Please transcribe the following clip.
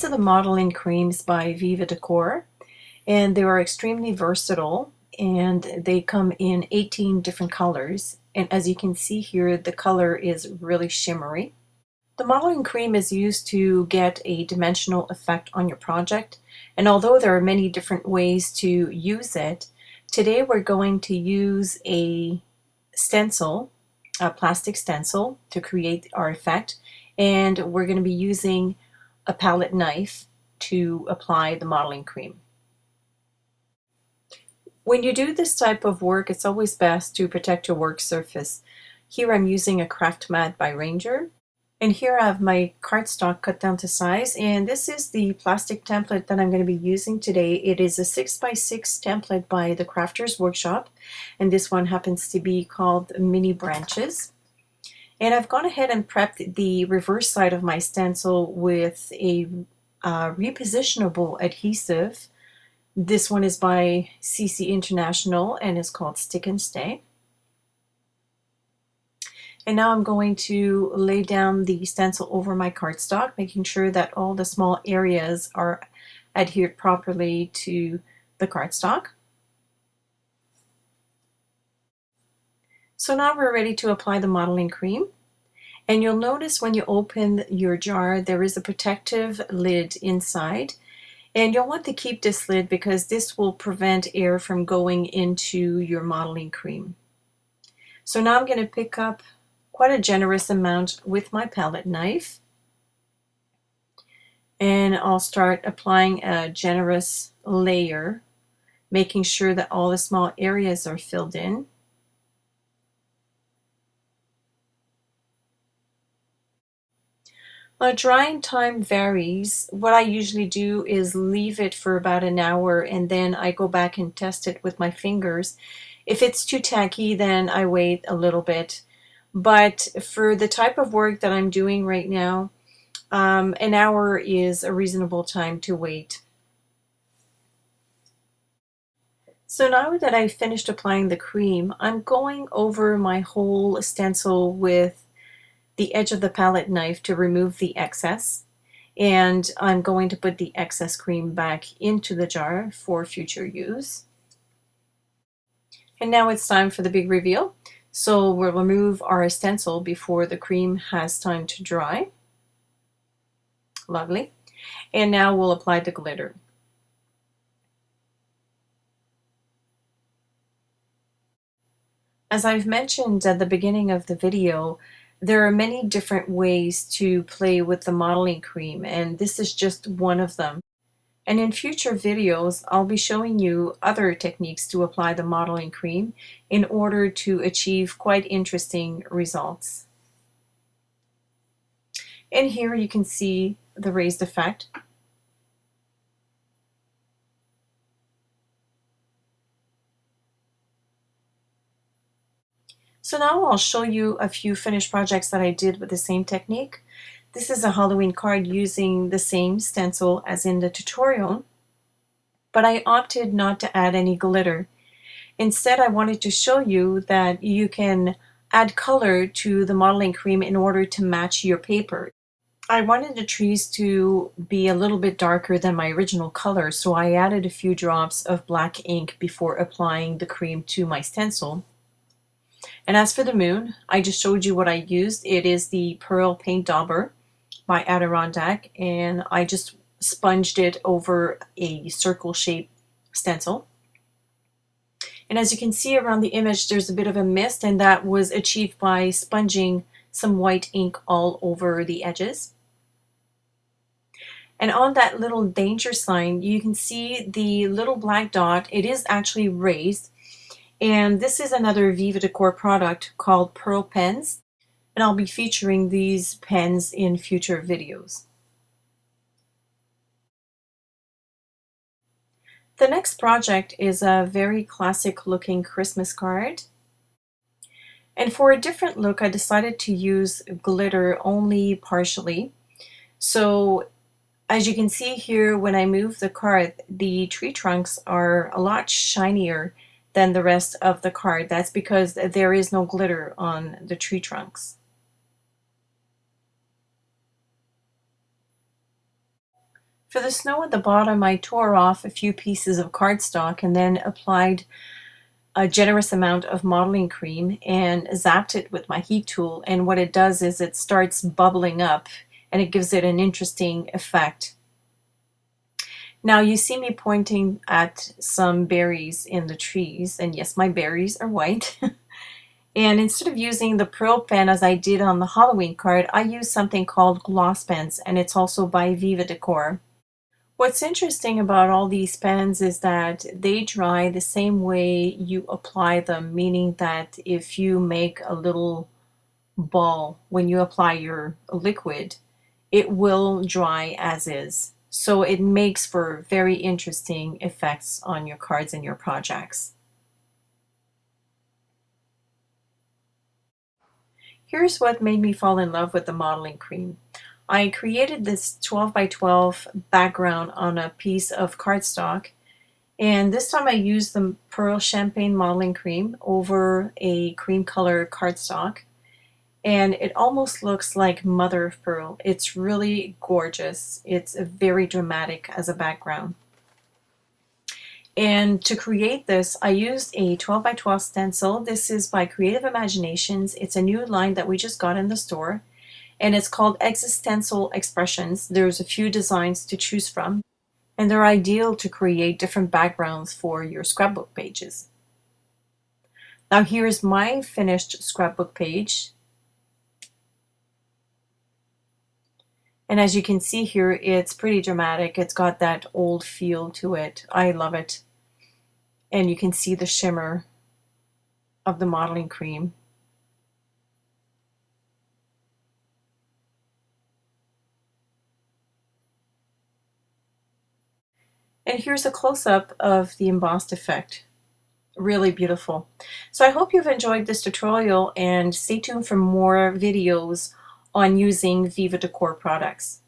These are the modeling creams by Viva Decor, and they are extremely versatile, and they come in 18 different colors. And as you can see here, the color is really shimmery. The modeling cream is used to get a dimensional effect on your project, and although there are many different ways to use it, today we're going to use a stencil, a plastic stencil, to create our effect, and we're going to be using a palette knife to apply the modeling cream. When you do this type of work, it's always best to protect your work surface. Here I'm using a craft mat by Ranger, and here I have my cardstock cut down to size, and this is the plastic template that I'm going to be using today. It is a 6x6 template by the Crafters Workshop, and this one happens to be called Mini Branches. And I've gone ahead and prepped the reverse side of my stencil with a repositionable adhesive. This one is by CC International and is called Stick and Stay. And now I'm going to lay down the stencil over my cardstock, making sure that all the small areas are adhered properly to the cardstock. So now we're ready to apply the modeling cream. And you'll notice when you open your jar, there is a protective lid inside. And you'll want to keep this lid because this will prevent air from going into your modeling cream. So now I'm going to pick up quite a generous amount with my palette knife. And I'll start applying a generous layer, making sure that all the small areas are filled in. Drying time varies. What I usually do is leave it for about an hour and then I go back and test it with my fingers. If it's too tacky, then I wait a little bit. But for the type of work that I'm doing right now, an hour is a reasonable time to wait. So now that I've finished applying the cream, I'm going over my whole stencil with the edge of the palette knife to remove the excess, and I'm going to put the excess cream back into the jar for future use. And now it's time for the big reveal. So we'll remove our stencil before the cream has time to dry. Lovely. And now we'll apply the glitter. As I've mentioned at the beginning of the video, there are many different ways to play with the modeling cream, and this is just one of them. And in future videos, I'll be showing you other techniques to apply the modeling cream in order to achieve quite interesting results. And here you can see the raised effect. So now I'll show you a few finished projects that I did with the same technique. This is a Halloween card using the same stencil as in the tutorial, but I opted not to add any glitter. Instead, I wanted to show you that you can add color to the modeling cream in order to match your paper. I wanted the trees to be a little bit darker than my original color, so I added a few drops of black ink before applying the cream to my stencil. And as for the moon, I just showed you what I used. It is the Pearl Paint Dauber by Adirondack, and I just sponged it over a circle-shaped stencil. And as you can see around the image, there's a bit of a mist, and that was achieved by sponging some white ink all over the edges. And on that little danger sign, you can see the little black dot. It is actually raised. And this is another Viva Decor product called Pearl Pens, and I'll be featuring these pens in future videos. The next project is a very classic looking Christmas card. And for a different look, I decided to use glitter only partially. So as you can see here, when I move the card, the tree trunks are a lot shinier than the rest of the card. That's because there is no glitter on the tree trunks. For the snow at the bottom, I tore off a few pieces of cardstock and then applied a generous amount of modeling cream and zapped it with my heat tool, and what it does is it starts bubbling up and it gives it an interesting effect. Now you see me pointing at some berries in the trees, and yes, my berries are white. And instead of using the pearl pen as I did on the Halloween card, I use something called gloss pens, and it's also by Viva Decor. What's interesting about all these pens is that they dry the same way you apply them, meaning that if you make a little ball when you apply your liquid, it will dry as is. So it makes for very interesting effects on your cards and your projects. Here's what made me fall in love with the modeling cream. I created this 12 by 12 background on a piece of cardstock, and this time I used the Pearl Champagne modeling cream over a cream color cardstock, and it almost looks like mother of pearl. It's really gorgeous. It's very dramatic as a background. And to create this, I used a 12 by 12 stencil. This is by Creative Imaginations. It's a new line that we just got in the store, and it's called Existencil Expressions. There's a few designs to choose from, and they're ideal to create different backgrounds for your scrapbook pages. Now here's my finished scrapbook page. And as you can see here, it's pretty dramatic. It's got that old feel to it. I love it. And you can see the shimmer of the modeling cream. And here's a close-up of the embossed effect. Really beautiful. So I hope you've enjoyed this tutorial, and stay tuned for more videos on using Viva Decor products.